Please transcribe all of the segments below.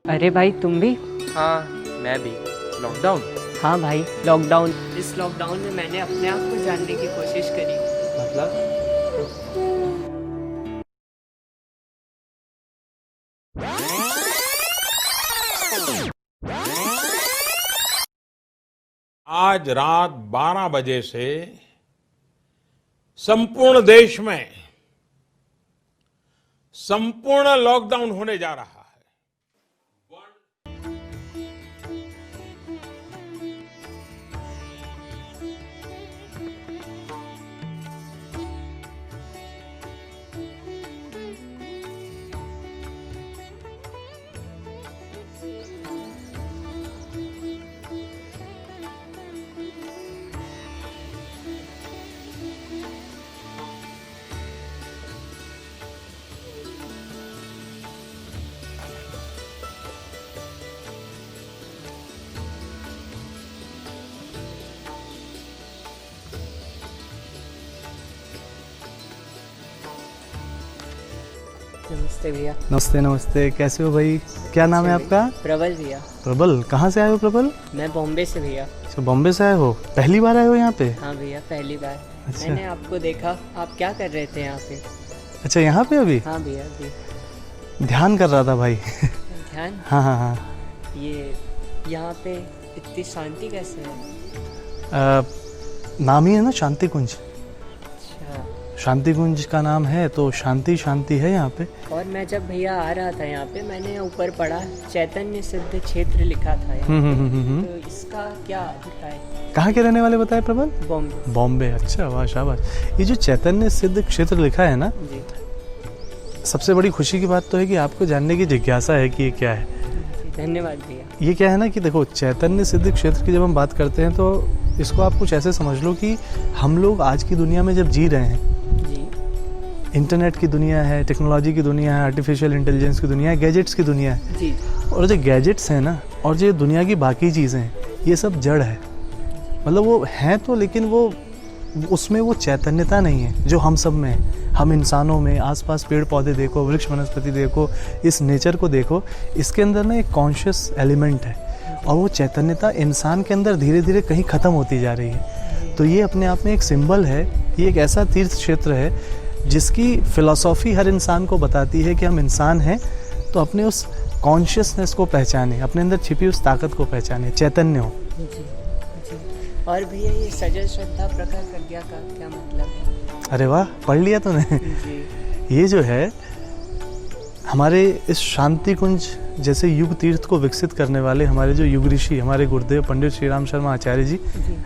अरे भाई तुम भी? हाँ मैं भी। लॉकडाउन? हाँ भाई लॉकडाउन। इस लॉकडाउन में मैंने अपने आप को जानने की कोशिश करी। मतलब? आज रात 12 बजे से संपूर्ण देश में संपूर्ण लॉकडाउन होने जा रहा है। नमस्ते भैया। नमस्ते नमस्ते, कैसे हो भाई? क्या नाम है आपका? प्रबल भैया। प्रबल, कहाँ से आए हो प्रबल? मैं बॉम्बे से भैया। अच्छा, बॉम्बे से आए हो? पहली बार आए हो यहाँ पे? हाँ भैया पहली बार। अच्छा। मैंने आपको देखा, आप क्या कर रहे थे यहाँ पे? अच्छा, यहाँ पे अभी? हाँ भैया अभी ध्यान कर रहा था भाई। ध्यान। हाँ हाँ हाँ। ये यहाँ पे इतनी शांति कैसे है? नाम ही है ना शांति कुंज। अच्छा। शांति कुंज का नाम है तो शांति शांति है यहाँ पे। और मैं जब भैया आ रहा था यहाँ पे, मैंने ऊपर पढ़ा चैतन्य सिद्ध क्षेत्र लिखा था यहाँ पे। तो इसका क्या अभिप्राय? कहाँ के रहने वाले बताए प्रबल? बॉम्बे। बॉम्बे, अच्छा वाह शाबाश। ये जो चैतन्य सिद्ध क्षेत्र लिखा है ना जी, सबसे बड़ी खुशी की बात तो है कि आपको जानने की जिज्ञासा है कि ये क्या है। धन्यवाद भैया। ये क्या है ना कि देखो, चैतन्य सिद्ध क्षेत्र की जब हम बात करते हैं तो इसको आप कुछ ऐसे समझ लो कि हम लोग आज की दुनिया में जब जी रहे हैं, इंटरनेट की दुनिया है, टेक्नोलॉजी की दुनिया है, आर्टिफिशियल इंटेलिजेंस की दुनिया है, गैजेट्स की दुनिया है जी। और जो गैजेट्स हैं ना और जो दुनिया की बाकी चीज़ें हैं, ये सब जड़ है। मतलब वो हैं तो, लेकिन वो उसमें वो चैतन्यता नहीं है जो हम सब में है। हम इंसानों में, आसपास पेड़ पौधे देखो, वृक्ष वनस्पति देखो, इस नेचर को देखो, इसके अंदर ना एक कॉन्शियस एलिमेंट है और वो चैतन्यता इंसान के अंदर धीरे धीरे कहीं ख़त्म होती जा रही है। तो ये अपने आप में एक सिंबल है। ये एक ऐसा तीर्थ क्षेत्र है जिसकी फिलॉसफी हर इंसान को बताती है कि हम इंसान हैं तो अपने उस कॉन्शियसनेस को पहचाने, अपने अंदर छिपी उस ताकत को पहचाने, चैतन्य हो। जी, जी। और भैया ये सजल श्रद्धा प्रखर प्रज्ञा का क्या मतलब है? अरे वाह, पढ़ लिया तूने? जी। ये जो है हमारे इस शांति कुंज जैसे युग तीर्थ को विकसित करने वाले हमारे जो युग ऋषि, हमारे गुरुदेव पंडित श्री राम शर्मा आचार्य जी।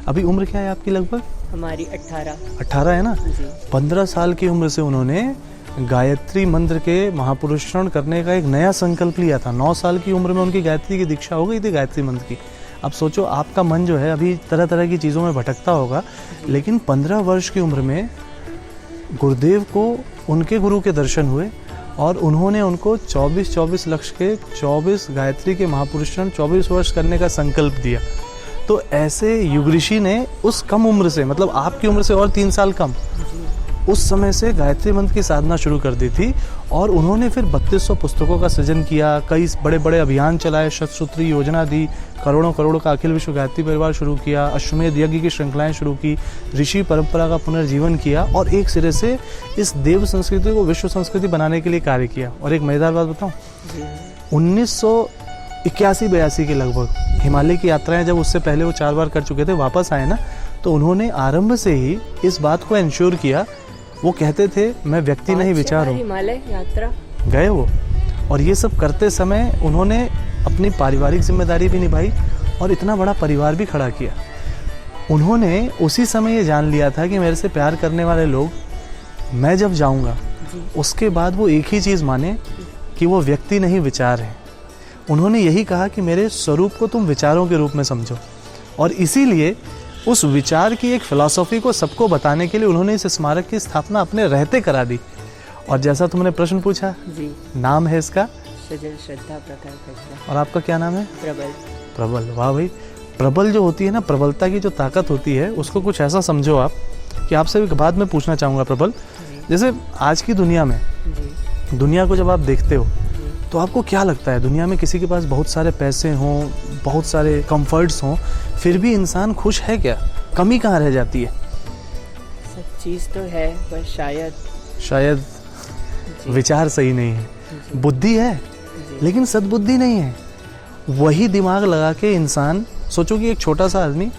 अभी उम्र क्या है आपकी? लगभग हमारी 18 है ना? जी। 15 साल की उम्र से उन्होंने गायत्री मंत्र के महापुरुषण करने का एक नया संकल्प लिया था। 9 साल की उम्र में उनकी गायत्री की दीक्षा हो गई थी, गायत्री मंत्र की। अब सोचो, आपका मन जो है अभी तरह तरह की चीज़ों में भटकता होगा, लेकिन 15 वर्ष की उम्र में गुरुदेव को उनके गुरु के दर्शन हुए और उन्होंने उनको 24 लक्ष के 24 गायत्री के महापुरुषण 24 वर्ष करने का संकल्प दिया। तो ऐसे युग ऋषि ने उस कम उम्र से, मतलब आपकी उम्र से और 3 साल कम, उस समय से गायत्री मंत्र की साधना शुरू कर दी थी और उन्होंने फिर 3200 पुस्तकों का सृजन किया, कई बड़े बड़े अभियान चलाए, शतसूत्री योजना दी, करोड़ों करोड़ों का अखिल विश्व गायत्री परिवार शुरू किया, अश्वमेध यज्ञ की श्रृंखलाएं शुरू की, ऋषि परंपरा का पुनर्जीवन किया और एक सिरे से इस देव संस्कृति को विश्व संस्कृति बनाने के लिए कार्य किया। और एक मजेदार बात बताऊं, 1981-82 के लगभग हिमालय की यात्राएं जब उससे पहले वो 4 बार कर चुके थे, वापस आए ना, तो उन्होंने आरंभ से ही इस बात को इंश्योर किया। वो कहते थे मैं व्यक्ति नहीं विचार हूँ। हिमालय यात्रा गए वो, और ये सब करते समय उन्होंने अपनी पारिवारिक जिम्मेदारी भी निभाई और इतना बड़ा परिवार भी खड़ा किया। उन्होंने उसी समय ये जान लिया था कि मेरे से प्यार करने वाले लोग, मैं जब जाऊंगा उसके बाद वो एक ही चीज़ माने कि वो व्यक्ति नहीं विचार है। उन्होंने यही कहा कि मेरे स्वरूप को तुम विचारों के रूप में समझो। और इसीलिए उस विचार की एक फिलॉसफी को सबको बताने के लिए उन्होंने इस स्मारक की स्थापना अपने रहते करा दी। और जैसा तुमने प्रश्न पूछा, जी, नाम है इसका, सजल श्रद्धा प्रखर प्रज्ञा। और आपका क्या नाम है? प्रबल। प्रबल। वाह भाई, प्रबल जो होती है ना, प्रबलता की जो ताकत होती है, उसको कुछ ऐसा समझो आप कि आपसे एक बात मैं पूछना चाहूँगा प्रबल, जैसे आज की दुनिया में, जी, दुनिया को जब आप देखते हो तो आपको क्या लगता है, दुनिया में किसी के पास बहुत सारे पैसे हों, बहुत सारे कंफर्ट्स हों, फिर भी इंसान खुश है क्या? कमी कहाँ रह जाती है? सब चीज़ तो है, पर शायद शायद विचार सही नहीं है, जी, बुद्धि है जी, लेकिन सद्बुद्धि नहीं है। वही दिमाग लगा के इंसान, सोचो कि एक छोटा सा आदमी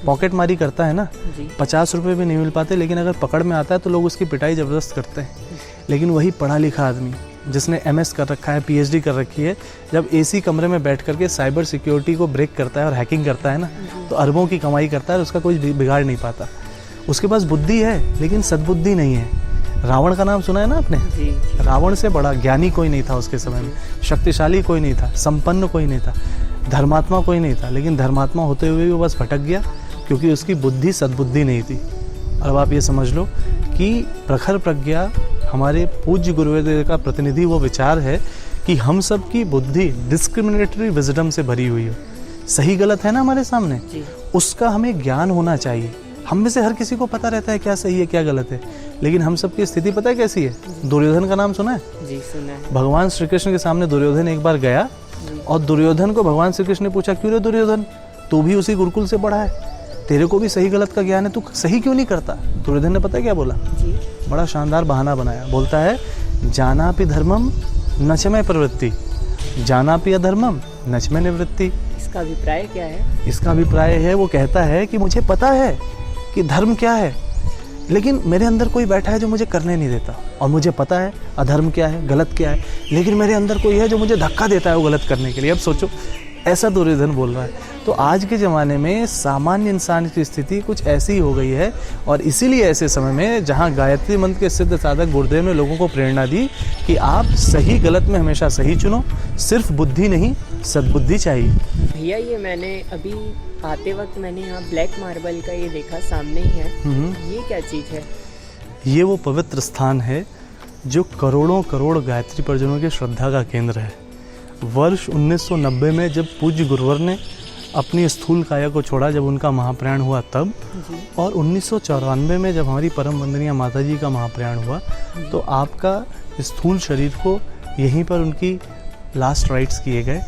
पॉकेट मारी करता है ना, जी, 50 रुपए भी नहीं मिल पाते, लेकिन अगर पकड़ में आता है तो लोग उसकी पिटाई ज़बरदस्त करते हैं। लेकिन वही पढ़ा लिखा आदमी जिसने MS कर रखा है, PhD कर रखी है, जब AC कमरे में बैठ करके साइबर सिक्योरिटी को ब्रेक करता है और हैकिंग करता है ना, तो अरबों की कमाई करता है और उसका कोई बिगाड़ नहीं पाता। उसके पास बुद्धि है लेकिन सद्बुद्धि नहीं है। रावण का नाम सुना है ना आपने? जी, रावण से बड़ा ज्ञानी कोई नहीं था उसके समय में, शक्तिशाली कोई नहीं था, संपन्न कोई नहीं था, धर्मात्मा कोई नहीं था, लेकिन धर्मात्मा होते हुए भी वो बस भटक गया क्योंकि उसकी बुद्धि सद्बुद्धि नहीं थी। और अब आप ये समझ लो कि प्रखर प्रज्ञा, हमारे पूज्य गुरुदेव का प्रतिनिधि वो विचार है कि हम सब की बुद्धि डिस्क्रिमिनेटरी विजडम से भरी हुई हो। सही गलत है ना हमारे सामने, जी, उसका हमें ज्ञान होना चाहिए। हम में से हर किसी को पता रहता है क्या सही है क्या गलत है, लेकिन हम सब की स्थिति पता है कैसी है? दुर्योधन का नाम सुना है? जी, सुना है। भगवान श्री कृष्ण के सामने दुर्योधन एक बार गया और दुर्योधन को भगवान श्री कृष्ण ने पूछा, क्यों रे दुर्योधन, तू भी उसी गुरुकुल से पढ़ा है, तेरे को भी सही गलत का ज्ञान है, तू सही क्यों नहीं करता? दुर्योधन ने पता है क्या बोला? जी, बड़ा शानदार बहाना बनाया। बोलता है, जानापि धर्मम न च मैं प्रवृत्ति, जानापि अधर्मम न च मैं निवृत्ति। इसका अभिप्राय क्या है? इसका अभिप्राय है, वो कहता है कि मुझे पता है कि धर्म क्या है, लेकिन मेरे अंदर कोई बैठा है जो मुझे करने नहीं देता, और मुझे पता है अधर्म क्या है, गलत क्या है, लेकिन मेरे अंदर कोई है जो मुझे धक्का देता है वो गलत करने के लिए। अब सोचो, ऐसा दुर्योधन बोल रहा है। तो आज के ज़माने में सामान्य इंसान की स्थिति कुछ ऐसी हो गई है, और इसीलिए ऐसे समय में जहाँ गायत्री मंत्र के सिद्ध साधक गुरुदेव ने लोगों को प्रेरणा दी कि आप सही गलत में हमेशा सही चुनो, सिर्फ बुद्धि नहीं सद्बुद्धि चाहिए। भैया, ये मैंने अभी आते वक्त मैंने यहाँ ब्लैक मार्बल का ये देखा, सामने ही है, ये क्या चीज़ है? ये वो पवित्र स्थान है जो करोड़ों करोड़ गायत्री परिजनों की श्रद्धा का केंद्र है। वर्ष 1990 में जब पूज्य गुरुवर ने अपनी स्थूल काया को छोड़ा, जब उनका महाप्रयाण हुआ तब, और 1994 में जब हमारी परम वंदनीय माता जी का महाप्रयाण हुआ, तो आपका स्थूल शरीर को यहीं पर उनकी लास्ट राइट्स किए गए,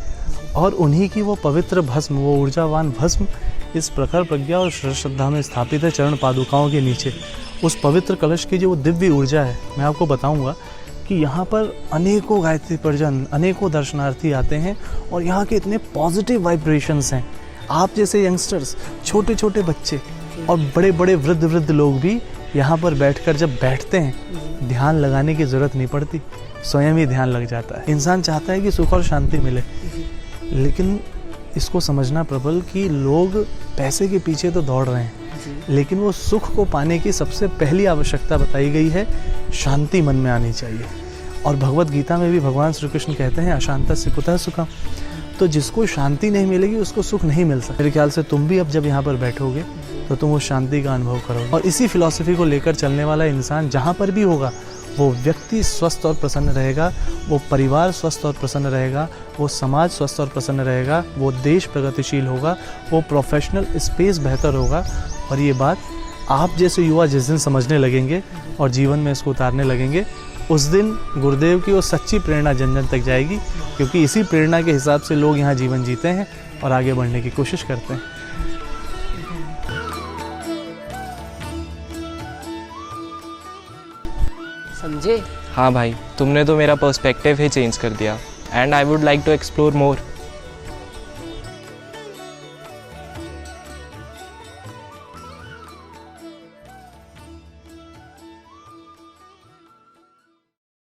और उन्हीं की वो पवित्र भस्म, वो ऊर्जावान भस्म इस प्रखर प्रज्ञा और श्रद्धा में स्थापित है, चरण पादुकाओं के नीचे। उस पवित्र कलश की जो वो दिव्य ऊर्जा है, मैं आपको बताऊंगा कि यहाँ पर अनेकों गायत्री परिजन, अनेकों दर्शनार्थी आते हैं, और यहाँ के इतने पॉजिटिव वाइब्रेशंस हैं। आप जैसे यंगस्टर्स, छोटे छोटे बच्चे और बड़े बड़े वृद्ध लोग भी यहाँ पर बैठकर जब बैठते हैं, ध्यान लगाने की ज़रूरत नहीं पड़ती, स्वयं ही ध्यान लग जाता है। इंसान चाहता है कि सुख और शांति मिले, लेकिन इसको समझना प्रबल कि लोग पैसे के पीछे तो दौड़ रहे हैं, लेकिन वो सुख को पाने की सबसे पहली आवश्यकता बताई गई है, शांति मन में आनी चाहिए। और भगवत गीता में भी भगवान श्री कृष्ण कहते हैं, अशांतस्य कुतः सुखम। तो जिसको शांति नहीं मिलेगी उसको सुख नहीं मिल सकता। मेरे ख्याल से तुम भी अब जब यहाँ पर बैठोगे तो तुम उस शांति का अनुभव करोगे, और इसी फिलॉसफी को लेकर चलने वाला इंसान जहाँ पर भी होगा, वो व्यक्ति स्वस्थ और प्रसन्न रहेगा, वो परिवार स्वस्थ और प्रसन्न रहेगा, वो समाज स्वस्थ और प्रसन्न रहेगा, वो देश प्रगतिशील होगा, वो प्रोफेशनल स्पेस बेहतर होगा। और ये बात आप जैसे युवा जिस दिन समझने लगेंगे और जीवन में इसको उतारने लगेंगे, उस दिन गुरुदेव की वो सच्ची प्रेरणा जन जन तक जाएगी, क्योंकि इसी प्रेरणा के हिसाब से लोग यहाँ जीवन जीते हैं और आगे बढ़ने की कोशिश करते हैं। समझे? हाँ भाई, तुमने तो मेरा पर्सपेक्टिव ही चेंज कर दिया, and I would like to explore more.